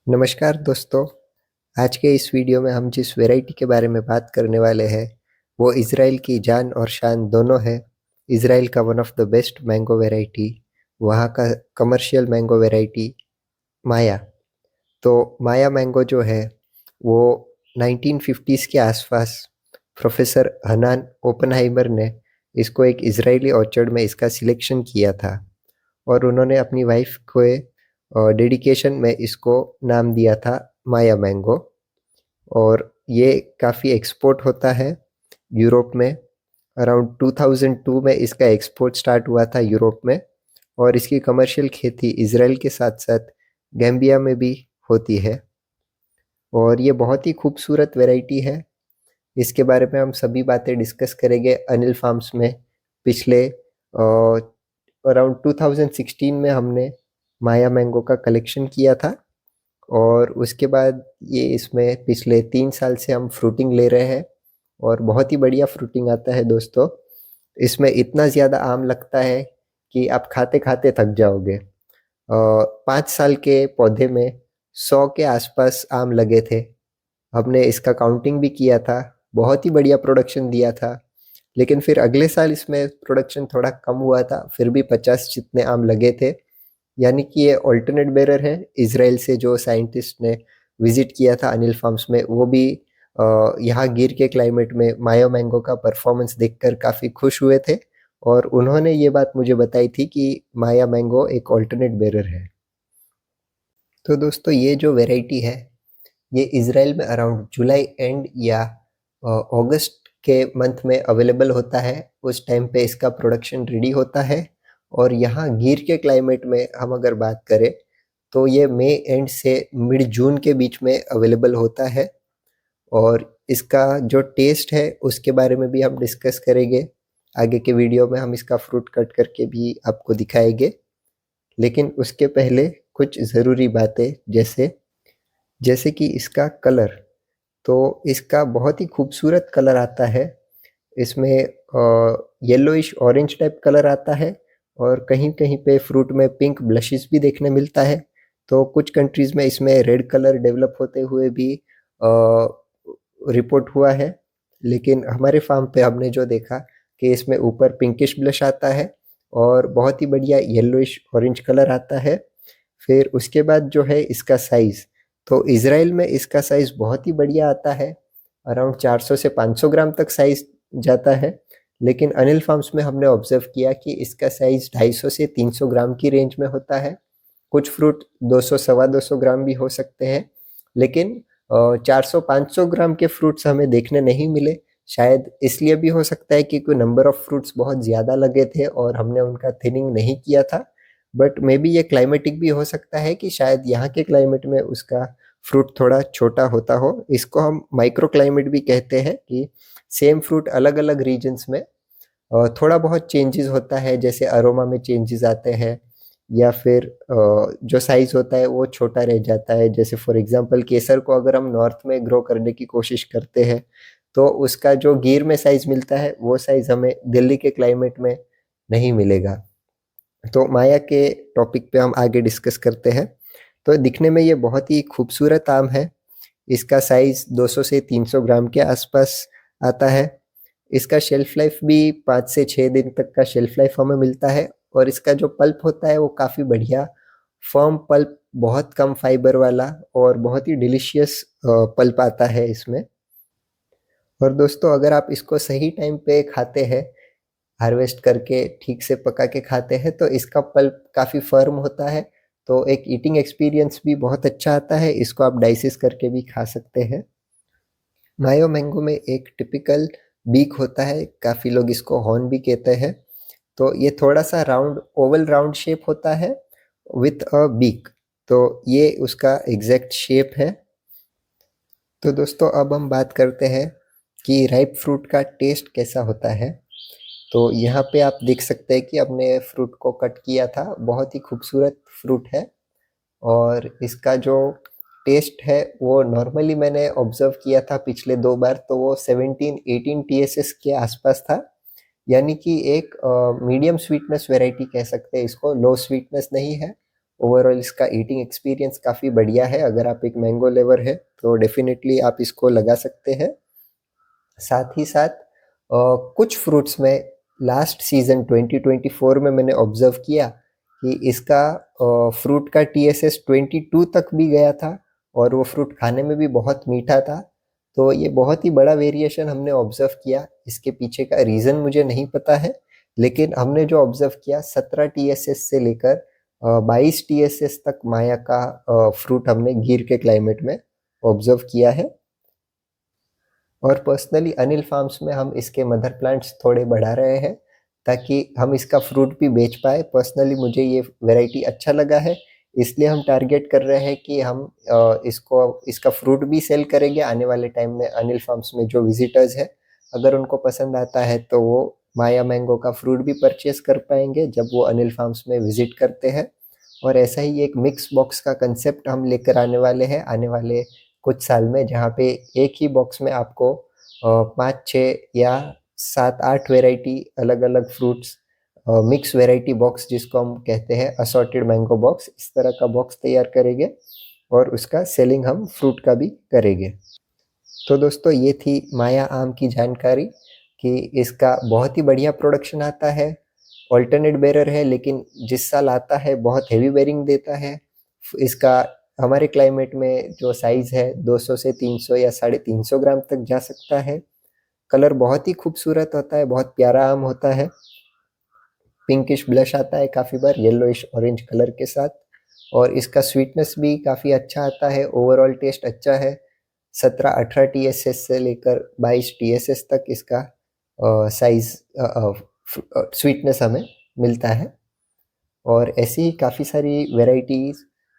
नमस्कार दोस्तों। आज के इस वीडियो में हम जिस वैरायटी के बारे में बात करने वाले हैं वो इज़राइल की जान और शान दोनों है। इज़राइल का one of the best mango variety, वहाँ का कमर्शियल मैंगो वैरायटी माया। तो माया मैंगो जो है वो 1950s के आसपास प्रोफेसर हनान ओपनहाइमर ने इसको एक इजरायली ऑर्चर्ड में इसका सिलेक्शन किया था और उन्होंने अपनी वाइफ को डेडिकेशन में इसको नाम दिया था माया मैंगो। और ये काफ़ी एक्सपोर्ट होता है यूरोप में। अराउंड 2002 में इसका एक्सपोर्ट स्टार्ट हुआ था यूरोप में और इसकी कमर्शियल खेती इजराइल के साथ साथ गैम्बिया में भी होती है और ये बहुत ही खूबसूरत वैरायटी है। इसके बारे में हम सभी बातें डिस्कस करेंगे अनिल फार्म्स में। पिछले अराउंड 2016 में हमने माया मैंगो का कलेक्शन किया था और उसके बाद ये इसमें पिछले 3 साल से हम फ्रूटिंग ले रहे हैं और बहुत ही बढ़िया फ्रूटिंग आता है दोस्तों। इसमें इतना ज़्यादा आम लगता है कि आप खाते खाते थक जाओगे। 5 साल के पौधे में 100 के आसपास आम लगे थे। हमने इसका काउंटिंग भी किया था, बहुत ही बढ़िया प्रोडक्शन दिया था। लेकिन फिर अगले साल इसमें प्रोडक्शन थोड़ा कम हुआ था, फिर भी 50 जितने आम लगे थे। यानी कि ये ऑल्टरनेट बेरर है। इजराइल से जो साइंटिस्ट ने विजिट किया था अनिल फार्म्स में, वो भी यहाँ गिर के क्लाइमेट में मायो मैंगो का परफॉर्मेंस देखकर काफ़ी खुश हुए थे और उन्होंने ये बात मुझे बताई थी कि माया मैंगो एक ऑल्टरनेट बेरर है। तो दोस्तों ये जो वेराइटी है ये इजराइल में अराउंड जुलाई एंड या अगस्त के मंथ में अवेलेबल होता है। उस टाइम पे इसका प्रोडक्शन रेडी होता है और यहाँ गिर के क्लाइमेट में हम अगर बात करें तो ये मई एंड से मिड जून के बीच में अवेलेबल होता है। और इसका जो टेस्ट है उसके बारे में भी हम डिस्कस करेंगे। आगे के वीडियो में हम इसका फ्रूट कट करके भी आपको दिखाएंगे। लेकिन उसके पहले कुछ ज़रूरी बातें, जैसे जैसे कि इसका कलर। तो इसका बहुत ही खूबसूरत कलर आता है। इसमें येलोइश ऑरेंज टाइप कलर आता है और कहीं-कहीं पे फ्रूट में पिंक ब्लशेस भी देखने मिलता है। तो कुछ कंट्रीज़ में इसमें रेड कलर डेवलप होते हुए भी रिपोर्ट हुआ है। लेकिन हमारे फार्म पे हमने जो देखा कि इसमें ऊपर पिंकिश ब्लश आता है और बहुत ही बढ़िया येलोइश ऑरेंज कलर आता है। फिर उसके बाद जो है इसका साइज़, तो इज़राइल में इसका साइज़ बहुत ही बढ़िया आता है। अराउंड 400 से 500 ग्राम तक साइज़ जाता है। लेकिन अनिल फार्म्स में हमने ऑब्जर्व किया कि इसका साइज़ 250 से 300 ग्राम की रेंज में होता है। कुछ फ्रूट 200 सवा 200 ग्राम भी हो सकते हैं। लेकिन 400-500 ग्राम के फ्रूट्स हमें देखने नहीं मिले। शायद इसलिए भी हो सकता है क्योंकि नंबर ऑफ फ्रूट्स बहुत ज़्यादा लगे थे और हमने उनका थिनिंग नहीं किया था। बट मे बी ये क्लाइमेटिक भी हो सकता है कि शायद यहाँ के क्लाइमेट में उसका फ्रूट थोड़ा छोटा होता हो। इसको हम माइक्रो क्लाइमेट भी कहते हैं कि सेम फ्रूट अलग-अलग रीजन्स में थोड़ा बहुत चेंजेस होता है, जैसे अरोमा में चेंजेस आते हैं या फिर जो साइज़ होता है वो छोटा रह जाता है। जैसे फॉर एग्जांपल केसर को अगर हम नॉर्थ में ग्रो करने की कोशिश करते हैं तो उसका जो गिर में साइज़ मिलता है वो साइज़ हमें दिल्ली के क्लाइमेट में नहीं मिलेगा। तो माया के टॉपिक पे हम आगे डिस्कस करते हैं। तो दिखने में ये बहुत ही खूबसूरत आम है। इसका साइज़ 200 से 300 ग्राम के आसपास आता है। इसका शेल्फ लाइफ भी 5 से 6 दिन तक का शेल्फ लाइफ हमें मिलता है और इसका जो पल्प होता है वो काफ़ी बढ़िया फर्म पल्प, बहुत कम फाइबर वाला और बहुत ही डिलीशियस पल्प आता है इसमें। और दोस्तों अगर आप इसको सही टाइम पे खाते हैं, हार्वेस्ट करके ठीक से पका के खाते हैं, तो इसका पल्प काफ़ी फर्म होता है। तो एक ईटिंग एक्सपीरियंस भी बहुत अच्छा आता है। इसको आप डाइसेस करके भी खा सकते हैं। मायो मैंगो में एक टिपिकल बीक होता है, काफ़ी लोग इसको हॉर्न भी कहते हैं। तो ये थोड़ा सा राउंड, ओवल राउंड शेप होता है विथ अ बीक। तो ये उसका एग्जैक्ट शेप है। तो दोस्तों अब हम बात करते हैं कि राइप फ्रूट का टेस्ट कैसा होता है। तो यहाँ पे आप देख सकते हैं कि हमने फ्रूट को कट किया था। बहुत ही खूबसूरत फ्रूट है और इसका जो टेस्ट है वो नॉर्मली मैंने ऑब्जर्व किया था पिछले 2 बार, तो वो 17-18 TSS के आसपास था। यानी कि एक मीडियम स्वीटनेस वैरायटी कह सकते हैं इसको, लो स्वीटनेस नहीं है ओवरऑल इसका ईटिंग एक्सपीरियंस काफ़ी बढ़िया है। अगर आप एक मैंगो लेवर है तो डेफिनेटली आप इसको लगा सकते हैं। साथ ही साथ कुछ फ्रूट्स में लास्ट सीज़न 2024 में मैंने ऑब्ज़र्व किया कि इसका फ्रूट का TSS 22 तक भी गया था और वो फ्रूट खाने में भी बहुत मीठा था। तो ये बहुत ही बड़ा वेरिएशन हमने ऑब्ज़र्व किया। इसके पीछे का रीज़न मुझे नहीं पता है, लेकिन हमने जो ऑब्ज़र्व किया 17 TSS से लेकर 22 TSS तक माया का फ्रूट हमने गिर के क्लाइमेट में ऑब्ज़र्व किया है। और पर्सनली अनिल फार्म्स में हम इसके मदर प्लांट्स थोड़े बढ़ा रहे हैं ताकि हम इसका फ्रूट भी बेच पाए। पर्सनली मुझे ये वैरायटी अच्छा लगा है, इसलिए हम टारगेट कर रहे हैं कि हम इसका फ्रूट भी सेल करेंगे आने वाले टाइम में। अनिल फार्म्स में जो विजिटर्स है, अगर उनको पसंद आता है तो वो माया मैंगो का फ्रूट भी परचेस कर पाएंगे जब वो अनिल फार्म्स में विजिट करते हैं। और ऐसा ही एक मिक्स बॉक्स का कंसेप्ट हम लेकर आने वाले हैं आने वाले कुछ साल में, जहाँ पे एक ही बॉक्स में आपको 5-6 या 7-8 वैरायटी अलग अलग फ्रूट्स, मिक्स वैरायटी बॉक्स जिसको हम कहते हैं असॉर्टेड मैंगो बॉक्स, इस तरह का बॉक्स तैयार करेंगे और उसका सेलिंग हम फ्रूट का भी करेंगे। तो दोस्तों ये थी माया आम की जानकारी कि इसका बहुत ही बढ़िया प्रोडक्शन आता है। ऑल्टरनेट बेरर है, लेकिन जिस साल आता है बहुत हेवी बेरिंग देता है। इसका हमारे क्लाइमेट में जो साइज़ है 200 से 300 या 350 ग्राम तक जा सकता है। कलर बहुत ही खूबसूरत होता है, बहुत प्यारा आम होता है। पिंकिश ब्लश आता है काफ़ी बार येलोइश ऑरेंज कलर के साथ, और इसका स्वीटनेस भी काफ़ी अच्छा आता है। ओवरऑल टेस्ट अच्छा है। 17-18 TSS से लेकर 22 TSS तक इसका साइज़ स्वीटनेस हमें मिलता है। और ऐसी ही काफ़ी सारी वैरायटीज़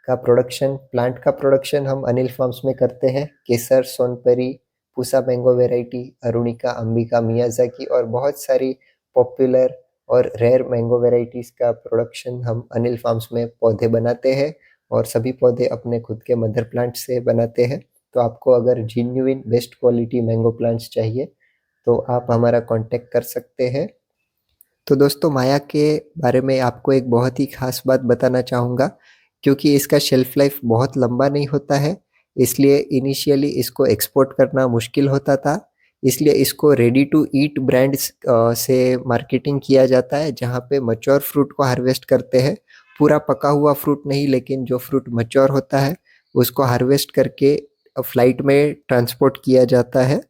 का प्रोडक्शन, प्लांट का प्रोडक्शन हम अनिल फार्म्स में करते हैं। Kesar, Sonpari, Pusa mango variety, Arunika, Ambika, Miyazaki और बहुत सारी पॉपुलर और रेयर मैंगो वैरायटीज़ का प्रोडक्शन हम अनिल फार्म्स में पौधे बनाते हैं, और सभी पौधे अपने खुद के मदर प्लांट से बनाते हैं। तो आपको अगर genuine best quality mango plants चाहिए तो आप हमारा कांटेक्ट कर सकते हैं। तो दोस्तों माया के बारे में आपको एक बहुत ही ख़ास बात बताना चाहूँगा, क्योंकि इसका शेल्फ़ लाइफ़ बहुत लंबा नहीं होता है, इसलिए इनिशियली इसको एक्सपोर्ट करना मुश्किल होता था। इसलिए इसको रेडी टू ईट ब्रांड्स से मार्केटिंग किया जाता है, जहाँ पे मैच्योर फ्रूट को हार्वेस्ट करते हैं। पूरा पका हुआ फ्रूट नहीं, लेकिन जो फ्रूट मैच्योर होता है उसको हार्वेस्ट करके फ्लाइट में ट्रांसपोर्ट किया जाता है।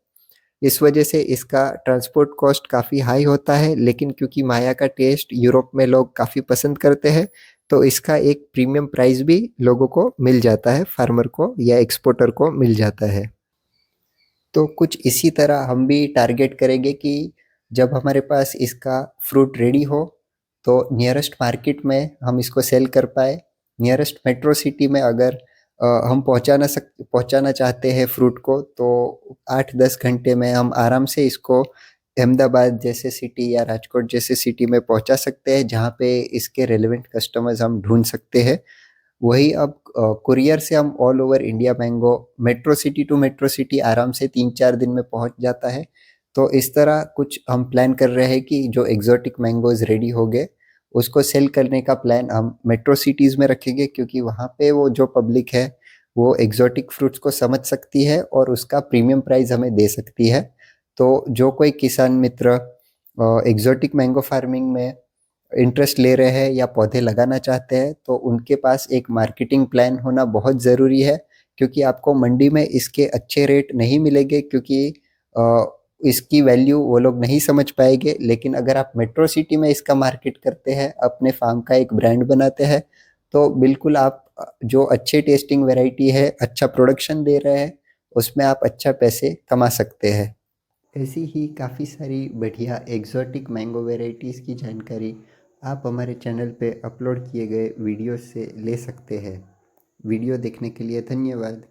इस वजह से इसका ट्रांसपोर्ट कॉस्ट काफ़ी हाई होता है, लेकिन क्योंकि माया का टेस्ट यूरोप में लोग काफ़ी पसंद करते हैं, तो इसका एक प्रीमियम प्राइस भी लोगों को मिल जाता है, फार्मर को या एक्सपोर्टर को मिल जाता है। तो कुछ इसी तरह हम भी टारगेट करेंगे कि जब हमारे पास इसका फ्रूट रेडी हो तो नियरेस्ट मार्केट में हम इसको सेल कर पाए। नियरेस्ट मेट्रो सिटी में अगर हम पहुंचाना चाहते हैं फ्रूट को, तो 8-10 घंटे में हम आराम से इसको अहमदाबाद जैसे सिटी या राजकोट जैसे सिटी में पहुंचा सकते हैं, जहाँ पे इसके रेलेवेंट कस्टमर्स हम ढूंढ सकते हैं। वही अब कुरियर से हम all over India mango metro city to metro city आराम से 3-4 दिन में पहुंच जाता है। तो इस तरह कुछ हम प्लान कर रहे हैं कि जो एग्जॉटिक मैंगोज रेडी हो गए उसको सेल करने का प्लान हम मेट्रो सिटीज़ में रखेंगे, क्योंकि वहाँ पे वो जो पब्लिक है वो एग्जॉटिक फ्रूट्स को समझ सकती है और उसका प्रीमियम प्राइस हमें दे सकती है। तो जो कोई किसान मित्र एग्जॉटिक मैंगो फार्मिंग में इंटरेस्ट ले रहे हैं या पौधे लगाना चाहते हैं, तो उनके पास एक मार्केटिंग प्लान होना बहुत ज़रूरी है, क्योंकि आपको मंडी में इसके अच्छे रेट नहीं मिलेंगे, क्योंकि अ, इसकी वैल्यू वो लोग नहीं समझ पाएंगे। लेकिन अगर आप मेट्रो सिटी में इसका मार्केट करते हैं, अपने फार्म का एक ब्रांड बनाते हैं, तो बिल्कुल आप जो अच्छे टेस्टिंग वैरायटी है, अच्छा प्रोडक्शन दे रहे हैं, उसमें आप अच्छा पैसे कमा सकते हैं। ऐसी ही काफ़ी सारी बढ़िया एग्जॉटिक मैंगो वैरायटीज़ की जानकारी आप हमारे चैनल पे अपलोड किए गए वीडियो से ले सकते हैं। वीडियो देखने के लिए धन्यवाद।